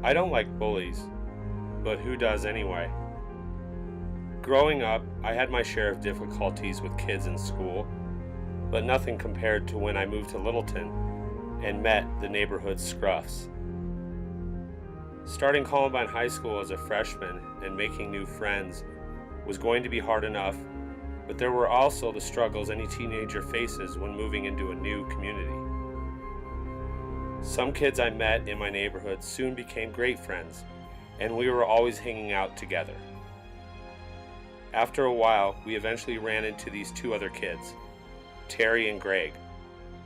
I don't like bullies, but who does anyway? Growing up, I had my share of difficulties with kids in school, but nothing compared to when I moved to Littleton and met the neighborhood scruffs. Starting Columbine High School as a freshman and making new friends was going to be hard enough, but there were also the struggles any teenager faces when moving into a new community. Some kids I met in my neighborhood soon became great friends, and we were always hanging out together. After a while, we eventually ran into these two other kids, Terry and Greg,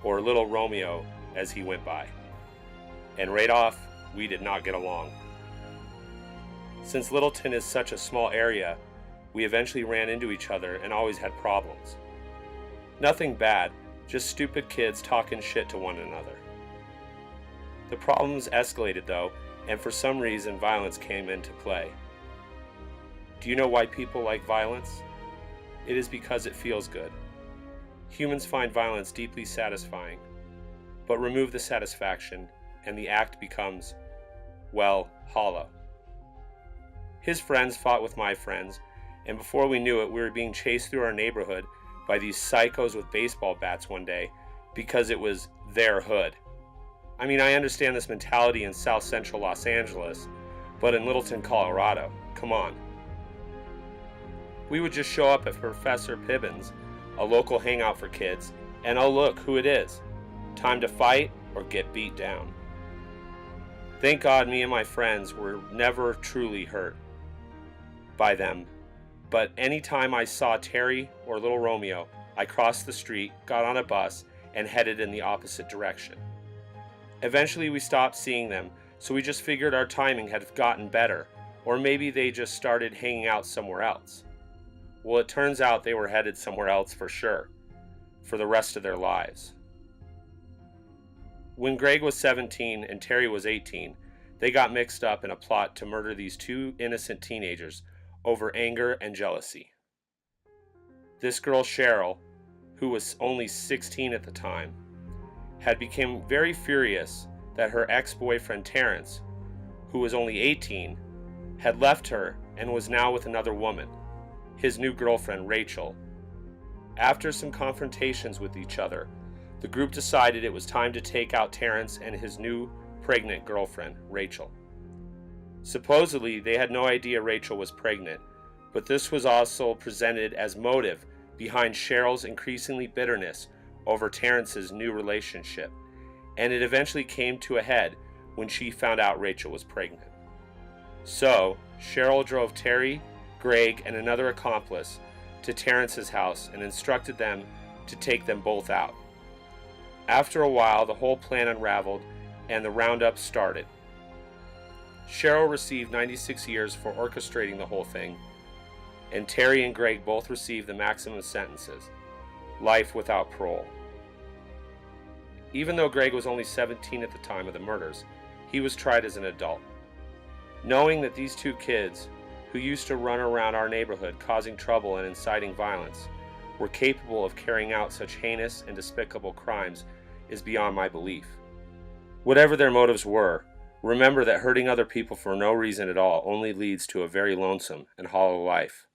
or Little Romeo as he went by. And right off, we did not get along. Since Littleton is such a small area, we eventually ran into each other and always had problems. Nothing bad, just stupid kids talking shit to one another. The problems escalated though, and for some reason violence came into play. Do you know why people like violence? It is because it feels good. Humans find violence deeply satisfying, but remove the satisfaction and the act becomes, well, hollow. His friends fought with my friends, and before we knew it, we were being chased through our neighborhood by these psychos with baseball bats one day because it was their hood. I mean, I understand this mentality in South Central Los Angeles, but in Littleton, Colorado, come on. We would just show up at Professor Pibbins, a local hangout for kids, and oh look who it is. Time to fight or get beat down. Thank God me and my friends were never truly hurt by them, but anytime I saw Terry or Little Romeo, I crossed the street, got on a bus, and headed in the opposite direction. Eventually we stopped seeing them, so we just figured our timing had gotten better, or maybe they just started hanging out somewhere else. Well, it turns out they were headed somewhere else for sure, for the rest of their lives. When Greg was 17 and Terry was 18, they got mixed up in a plot to murder these two innocent teenagers over anger and jealousy. This girl, Cheryl, who was only 16 at the time, had become very furious that her ex-boyfriend Terrence, who was only 18, had left her and was now with another woman, his new girlfriend Rachel. After some confrontations with each other, the group decided it was time to take out Terrence and his new pregnant girlfriend, Rachel. Supposedly, they had no idea Rachel was pregnant, but this was also presented as motive behind Cheryl's increasingly bitterness over Terrence's new relationship, and it eventually came to a head when she found out Rachel was pregnant. So, Cheryl drove Terry, Greg, and another accomplice to Terrence's house and instructed them to take them both out. After a while, the whole plan unraveled and the roundup started. Cheryl received 96 years for orchestrating the whole thing, and Terry and Greg both received the maximum sentences, life without parole. Even though Greg was only 17 at the time of the murders, he was tried as an adult. Knowing that these two kids, who used to run around our neighborhood causing trouble and inciting violence, were capable of carrying out such heinous and despicable crimes is beyond my belief. Whatever their motives were, remember that hurting other people for no reason at all only leads to a very lonesome and hollow life.